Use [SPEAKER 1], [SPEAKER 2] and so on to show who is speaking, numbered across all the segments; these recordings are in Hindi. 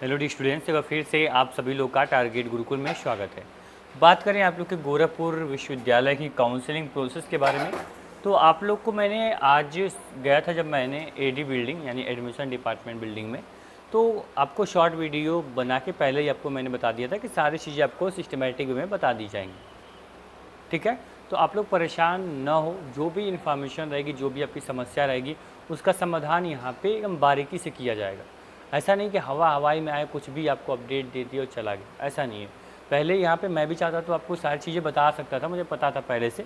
[SPEAKER 1] हेलो डी स्टूडेंट्स, एक बार फिर से आप सभी लोग का टारगेट गुरुकुल में स्वागत है। बात करें आप लोग के गोरखपुर विश्वविद्यालय की काउंसलिंग प्रोसेस के बारे में, तो आप लोग को मैंने आज गया था जब मैंने एडी बिल्डिंग यानी एडमिशन डिपार्टमेंट बिल्डिंग में, तो आपको शॉर्ट वीडियो बना के पहले ही आपको मैंने बता दिया था कि सारी चीज़ें आपको सिस्टमेटिक वे में बता दी जाएंगी। ठीक है, तो आप लोग परेशान ना हो, जो भी इन्फॉर्मेशन रहेगी, जो भी आपकी समस्या रहेगी, उसका समाधान यहाँ पे एकदम बारीकी से किया जाएगा। ऐसा नहीं कि हवाई में आए कुछ भी आपको अपडेट दे दिया और चला गया, ऐसा नहीं है। पहले यहाँ पे मैं भी चाहता तो आपको सारी चीज़ें बता सकता था, मुझे पता था पहले से,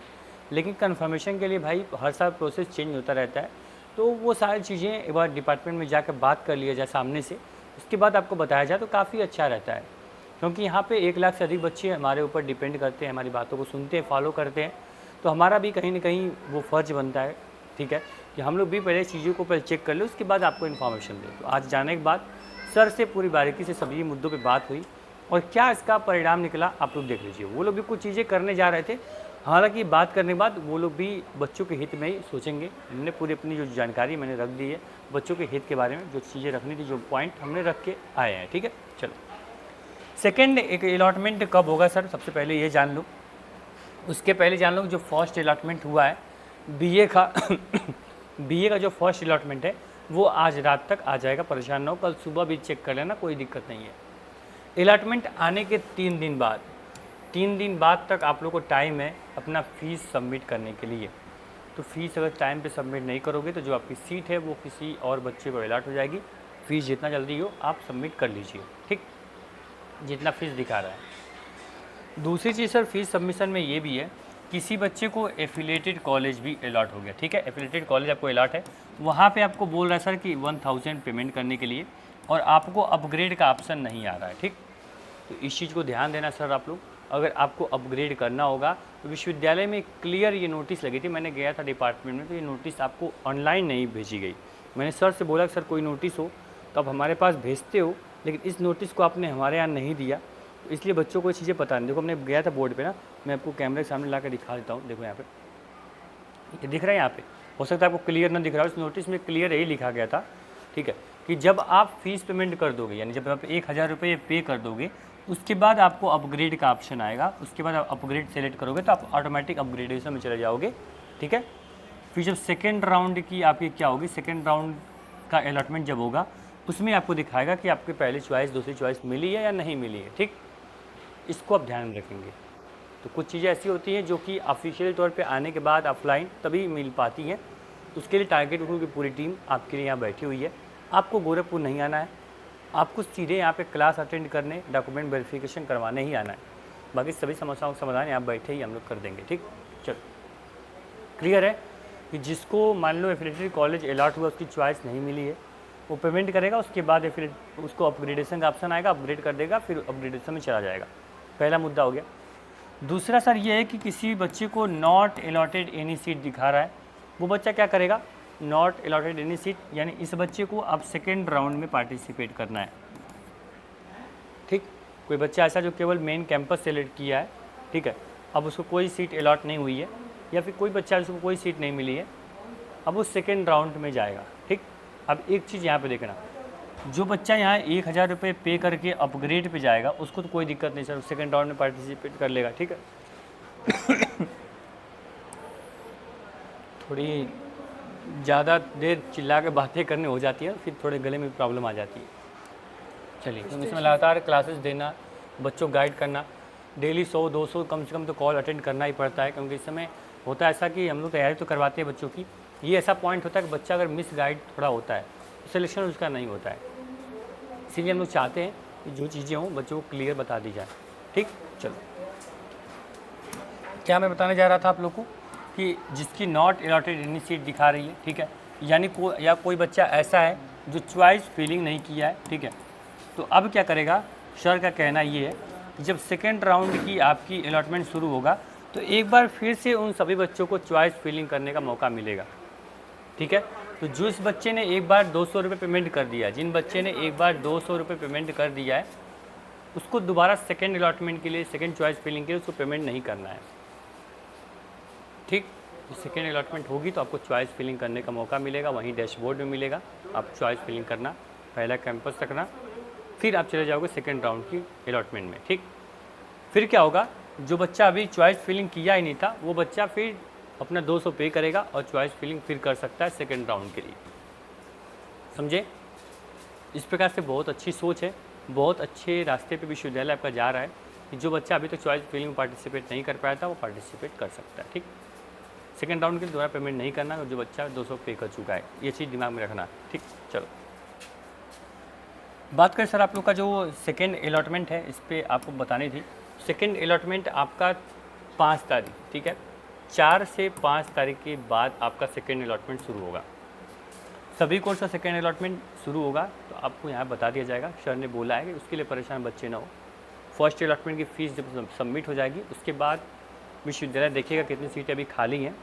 [SPEAKER 1] लेकिन कन्फर्मेशन के लिए भाई हर साल प्रोसेस चेंज होता रहता है, तो वो सारी चीज़ें एक बार डिपार्टमेंट में जाकर बात कर लिया जाए सामने से, उसके बाद आपको बताया जाए तो काफ़ी अच्छा रहता है। क्योंकि यहाँ पे 1 लाख से अधिक बच्चे हमारे ऊपर डिपेंड करते हैं, हमारी बातों को सुनते हैं, फॉलो करते हैं, तो हमारा भी कहीं ना कहीं वो फ़र्ज बनता है, ठीक है, कि हम लोग भी पहले चीज़ों को पहले चेक कर ले, उसके बाद आपको इन्फॉर्मेशन दें। तो आज जाने के बाद सर से पूरी बारीकी से सभी मुद्दों पे बात हुई और क्या इसका परिणाम निकला आप लोग देख लीजिए। वो लोग भी कुछ चीज़ें करने जा रहे थे, हालांकि बात करने के बाद वो लोग भी बच्चों के हित में ही सोचेंगे। हमने पूरी अपनी जो जानकारी मैंने रख दी है बच्चों के हित के बारे में, जो चीज़ें रखनी थी, जो पॉइंट हमने रख के आए हैं। ठीक है, चलो सेकेंड एक अलॉटमेंट कब होगा सर, सबसे पहले ये जान लो। उसके पहले जान लो जो फर्स्ट अलॉटमेंट हुआ है बीए का बीए का जो फर्स्ट अलॉटमेंट है वो आज रात तक आ जाएगा, परेशान ना हो, कल सुबह भी चेक कर लेना, कोई दिक्कत नहीं है। अलॉटमेंट आने के 3 दिन बाद तक आप लोग को टाइम है अपना फ़ीस सबमिट करने के लिए। तो फीस अगर टाइम पे सबमिट नहीं करोगे तो जो आपकी सीट है वो किसी और बच्चे को अलॉट हो जाएगी। फ़ीस जितना जल्दी हो आप सबमिट कर लीजिए, ठीक, जितना फ़ीस दिखा रहा है। दूसरी चीज़ सर फीस सबमिशन में ये भी है, किसी बच्चे को एफिलेटेड कॉलेज भी अलॉट हो गया, ठीक है, एफिलेटेड कॉलेज आपको अलॉट है, वहाँ पे आपको बोल रहा है सर कि 1000 पेमेंट करने के लिए, और आपको अपग्रेड का ऑप्शन नहीं आ रहा है, ठीक। तो इस चीज़ को ध्यान देना सर आप लोग, अगर आपको अपग्रेड करना होगा तो विश्वविद्यालय में क्लियर ये नोटिस लगी थी, मैंने गया था डिपार्टमेंट में, तो ये नोटिस आपको ऑनलाइन नहीं भेजी गई। मैंने सर से बोला कि सर कोई नोटिस हो तो आप हमारे पास भेजते हो, लेकिन इस नोटिस को आपने हमारे यहाँ नहीं दिया, तो इसलिए बच्चों को ये चीज़ें पता नहीं। देखो हमने गया था बोर्ड पे ना, मैं आपको कैमरे के सामने ला कर दिखा देता हूँ। देखो यहाँ पे ये दिख रहा है, यहाँ पे हो सकता है आपको क्लियर ना दिख रहा हो, इस नोटिस में क्लियर यही लिखा गया था, ठीक है, कि जब आप फीस पेमेंट कर दोगे, यानी जब आप 1000 रुपये पे कर दोगे, उसके बाद आपको अपग्रेड का ऑप्शन आएगा, उसके बाद आप अपग्रेड सेलेक्ट करोगे तो आप ऑटोमेटिक अपग्रेडेशन में चले जाओगे, ठीक है। फिर जब सेकेंड राउंड की आपकी क्या होगी, सेकेंड राउंड का अलॉटमेंट जब होगा उसमें आपको दिखाएगा कि आपकी पहली चॉइस दूसरी चॉइस मिली है या नहीं मिली है, ठीक। इसको आप ध्यान में रखेंगे। तो कुछ चीज़ें ऐसी होती हैं जो कि ऑफिशियल तौर पे आने के बाद ऑफलाइन तभी मिल पाती हैं, उसके लिए टारगेट गुरुकुल की पूरी टीम आपके लिए यहाँ बैठी हुई है। आपको गोरखपुर नहीं आना है, आपको सीधे यहाँ पे क्लास अटेंड करने, डॉक्यूमेंट वेरिफिकेशन करवाने ही आना है, बाकी सभी समस्याओं का समाधान यहाँ बैठे ही हम लोग कर देंगे, ठीक। चलो क्लियर है कि जिसको मान लो एफिलेटेड कॉलेज अलॉट हुआ, उसकी चॉइस नहीं मिली है, वो पेमेंट करेगा, उसके बाद फिर उसको अपग्रेडेशन का ऑप्शन आएगा, अपग्रेड कर देगा, फिर अपग्रेडेशन में चला जाएगा। पहला मुद्दा हो गया। दूसरा सर ये है कि किसी बच्चे को नॉट अलॉटेड एनी सीट दिखा रहा है, वो बच्चा क्या करेगा, नॉट अलॉटेड एनी सीट, यानी इस बच्चे को अब सेकेंड राउंड में पार्टिसिपेट करना है, ठीक। कोई बच्चा ऐसा जो केवल मेन कैंपस सेलेक्ट किया है, ठीक है, अब उसको कोई सीट अलॉट नहीं हुई है, या फिर कोई बच्चा जिसको कोई सीट नहीं मिली है, अब वो सेकेंड राउंड में जाएगा, ठीक। अब एक चीज़ यहाँ पे देखना, जो बच्चा यहाँ 1000 रुपये पे करके अपग्रेड पे जाएगा उसको तो कोई दिक्कत नहीं सर, सेकेंड राउंड में पार्टिसिपेट कर लेगा, ठीक है। थोड़ी ज़्यादा देर चिल्ला के बातें करने हो जाती है, फिर थोड़े गले में प्रॉब्लम आ जाती है। चलिए, तो इसमें लगातार क्लासेस देना, बच्चों गाइड करना, डेली 100-200 कम से कम तो कॉल अटेंड करना ही पड़ता है, क्योंकि इस समय होता है ऐसा कि हम लोग तैयारी तो करवाते हैं बच्चों की, ये ऐसा पॉइंट होता है कि बच्चा अगर मिस गाइड थोड़ा होता है तो सिलेक्शन उसका नहीं होता है, इसीलिए हम लोग चाहते हैं कि जो चीज़ें हों बच्चों को क्लियर बता दी जाए, ठीक। चलो क्या मैं बताने जा रहा था आप लोग को कि जिसकी नॉट अलॉटेड एनी सीट दिखा रही है, ठीक है, यानी कोई बच्चा ऐसा है जो चॉइस फिलिंग नहीं किया है, ठीक है, तो अब क्या करेगा, सर का कहना ये है कि जब सेकेंड राउंड की आपकी अलॉटमेंट शुरू होगा तो एक बार फिर से उन सभी बच्चों को चॉइस फिलिंग करने का मौका मिलेगा, ठीक है। तो जिस बच्चे ने एक बार 200 रुपये पेमेंट कर दिया, जिन बच्चे ने एक बार 200 रुपये पेमेंट कर दिया है, उसको दोबारा सेकेंड अलॉटमेंट के लिए, सेकेंड चॉइस फिलिंग के लिए उसको पेमेंट नहीं करना है, ठीक। सेकेंड अलॉटमेंट होगी तो आपको चॉइस फिलिंग करने का मौका मिलेगा, वहीं डैशबोर्ड में मिलेगा, आप चॉइस फिलिंग करना, पहला कैंपस रखना, फिर आप चले जाओगे सेकेंड राउंड की अलॉटमेंट में, ठीक। फिर क्या होगा, जो बच्चा अभी चॉइस फिलिंग किया ही नहीं था वो बच्चा फिर अपना 200 पे करेगा और चॉइस फिलिंग फिर कर सकता है सेकेंड राउंड के लिए, समझे। इस प्रकार से बहुत अच्छी सोच है, बहुत अच्छे रास्ते पे विश्वविद्यालय आपका जा रहा है कि जो बच्चा अभी तक चॉइस फिलिंग में पार्टिसिपेट नहीं कर पाया था वो पार्टिसिपेट कर सकता है, ठीक। सेकेंड राउंड के लिए दोबारा पेमेंट नहीं करना है, जो बच्चा 200 पे कर चुका है, ये चीज़ दिमाग में रखना है, ठीक। चलो बात करें सर आप लोग का जो सेकेंड अलॉटमेंट है, इस पर आपको बतानी थी। सेकेंड अलॉटमेंट आपका 5 तारीख, ठीक है, 4 से 5 तारीख के बाद आपका सेकेंड अलॉटमेंट शुरू होगा। सभी कोर्स का सेकेंड अलॉटमेंट शुरू होगा तो आपको यहाँ बता दिया जाएगा। सर ने बोला है कि उसके लिए परेशान बच्चे ना हो। फर्स्ट अलॉटमेंट की फ़ीस जब सबमिट हो जाएगी उसके बाद विश्वविद्यालय देखिएगा कितनी सीटें अभी खाली हैं।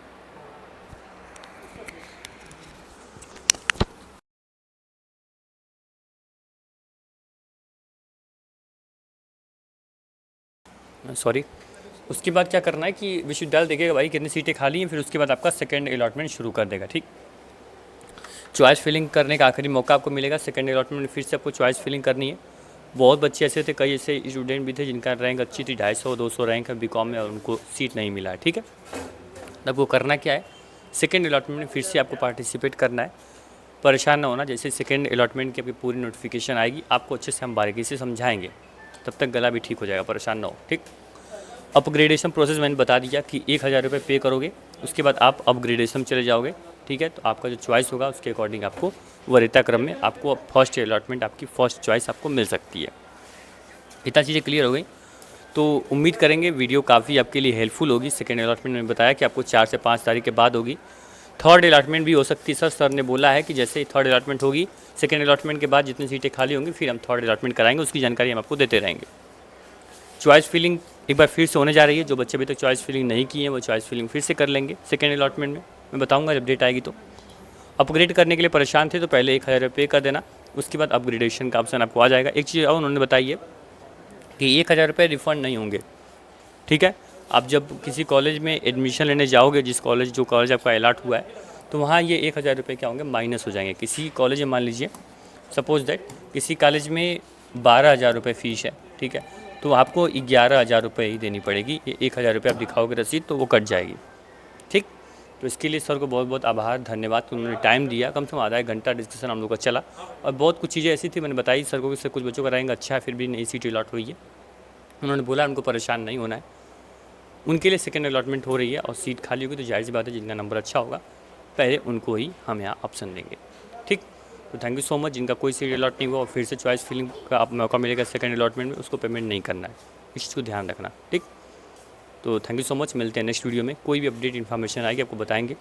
[SPEAKER 1] सॉरी, उसके बाद क्या करना है कि विश्वविद्यालय देखेगा भाई कितनी सीटें खाली हैं, फिर उसके बाद आपका सेकेंड अलॉटमेंट शुरू कर देगा, ठीक। चॉइस फिलिंग करने का आखिरी मौका आपको मिलेगा। सेकेंड अलॉटमेंट में फिर से आपको चॉइस फिलिंग करनी है। बहुत बच्चे ऐसे थे, कई ऐसे स्टूडेंट भी थे जिनका रैंक अच्छी थी, 250-200 रैंक है बीकॉम में और उनको सीट नहीं मिला है, ठीक है। तब वो करना क्या है, सेकेंड अलॉटमेंट में फिर से आपको पार्टिसिपेट करना है। परेशान ना होना, जैसे सेकेंड अलॉटमेंट की आपकी पूरी नोटिफिकेशन आएगी आपको अच्छे से हम बारीकी से समझाएंगे, तब तक गला भी ठीक हो जाएगा, परेशान ना हो, ठीक। अपग्रेडेशन प्रोसेस मैंने बता दिया कि 1000 रुपये पे करोगे, उसके बाद आप अपग्रेडेशन चले जाओगे, ठीक है। तो आपका जो चॉइस होगा उसके अकॉर्डिंग आपको वरीयता क्रम में आपको फर्स्ट अलॉटमेंट आपकी फ़र्स्ट चॉइस आपको मिल सकती है। इतना चीज़ें क्लियर हो गई तो उम्मीद करेंगे वीडियो काफ़ी आपके लिए हेल्पफुल होगी। सेकेंड अलॉटमेंट में बताया कि आपको 4 से 5 तारीख के बाद होगी। थर्ड अलॉटमेंट भी हो सकती है सर ने बोला है कि जैसे ही थर्ड अलॉटमेंट होगी, सेकेंड अलॉटमेंट के बाद जितनी सीटें खाली होंगी फिर हम थर्ड अलॉटमेंट कराएंगे, उसकी जानकारी हम आपको देते रहेंगे। चॉइस फिलिंग एक बार फिर से होने जा रही है। जो बच्चे अभी तक चॉइस फिलिंग नहीं किए हैं वो चॉइस फिलिंग फिर से कर लेंगे सेकेंड अलॉटमेंट में। मैं बताऊंगा जब डेट आएगी तो। अपग्रेड करने के लिए परेशान थे तो पहले 1000 रुपये पे कर देना, उसके बाद अपग्रेडेशन का ऑप्शन आपको आ जाएगा। एक चीज़ और उन्होंने बताई है कि 1000 रुपये रिफ़ंड नहीं होंगे, ठीक है। आप जब किसी कॉलेज में एडमिशन लेने जाओगे, जिस कॉलेज जो कॉलेज आपका अलॉट हुआ है, तो वहाँ ये 1000 रुपये क्या होंगे, माइनस हो जाएंगे। किसी कॉलेज में मान लीजिए सपोज दैट किसी कॉलेज में 12,000 रुपये फ़ीस है, ठीक है, तो आपको 11,000 रुपये ही देनी पड़ेगी। ये 1000 रुपये आप दिखाओगे रसीद तो वो कट जाएगी, ठीक। तो इसके लिए सर को बहुत बहुत आभार, धन्यवाद कि उन्होंने टाइम दिया। कम से कम आधा 1 घंटा डिस्कशन हम लोग का चला और बहुत कुछ चीज़ें ऐसी थी मैंने बताई सर को कि सर कुछ बच्चों का रैंक अच्छा है फिर भी नई सीट अलॉट हुई है। उन्होंने बोला उनको परेशान नहीं होना है, उनके लिए सेकेंड अलॉटमेंट हो रही है और सीट खाली होगी तो जाहिर सी बात है जिनका नंबर अच्छा होगा पहले उनको ही हम यहाँ ऑप्शन देंगे, ठीक। तो थैंक यू सो मच। जिनका कोई सीट अलॉट नहीं हुआ और फिर से चॉइस फिलिंग का आप मौका मिलेगा सेकेंड अलॉटमेंट में, उसको पेमेंट नहीं करना है, इस चीज़ को ध्यान रखना, ठीक। तो थैंक यू सो मच, मिलते हैं नेक्स्ट वीडियो में। कोई भी अपडेट इन्फॉर्मेशन आएगी आपको बताएंगे।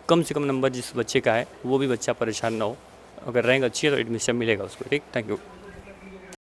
[SPEAKER 1] कम से कम नंबर जिस बच्चे का है वो भी बच्चा परेशान ना हो, अगर रैंक अच्छी है तो एडमिशन मिलेगा उसको, ठीक। Thank you.